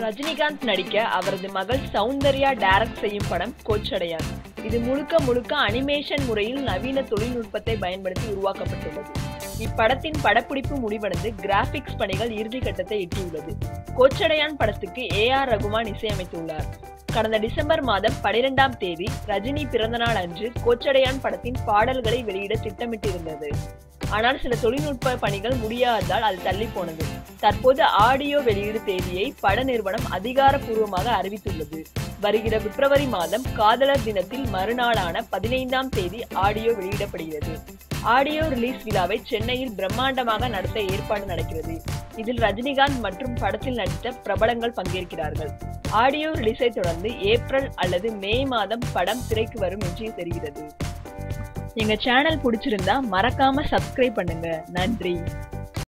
ரஜினிகாந்த் நடிக்க அவரது மகள் சௌந்தர்யா டைரக்ட் செய்யும் படம் கோச்சடையான். இது முழுக்க முழுக்க அனிமேஷன் முறையில் நவீன தொழில்நுட்பத்தை பயன்படுத்தி உருவாக்கப்பட்டுள்ளது. இப்படத்தின் படப்பிடிப்பு முடிவடைந்து கிராபிக்ஸ் பணிகள் இறுதி கட்டத்தை எட்டியுள்ளது. கோச்சடையான் படத்துக்கு ஏ.ஆர். ரகுமான் இசையமைத்துள்ளார். கடந்த டிசம்பர் மாதம் 12ஆம் தேதி ரஜினி பிறந்தநாள் அன்று கோச்சடையான் படத்தின் பாடல்களை வெளியிட திட்டமிட்டிருந்தது. ஆனால் சில தொழில்நுட்ப பணிகள் முடியாததால் அது தள்ளி போனது. தற்போது ஆடியோ வெளியீடு தேதியை பட நிறுவனம் அதிகாரப்பூர்வமாக அறிவித்துள்ளது. வருகிற பிப்ரவரி மாதம் காதலர் தினத்தில் மறுநாளான 15ஆம் தேதி ஆடியோ வெளியிடப்படுகிறது. ஆடியோ ரிலீஸ் விழாவை சென்னையில் பிரம்மாண்டமாக நடத்த ஏற்பாடு நடக்கிறது. இதில் ரஜினிகாந்த் மற்றும் படத்தில் நடித்த பிரபலங்கள் பங்கேற்கிறார்கள். ஆடியோ ரிலீஸை தொடர்ந்து ஏப்ரல் அல்லது மே மாதம் படம் திரைக்கு வரும் என்று தெரிகிறது. எங்க சேனல் பிடிச்சிருந்தா மறக்காம சப்ஸ்கிரைப் பண்ணுங்க. நன்றி.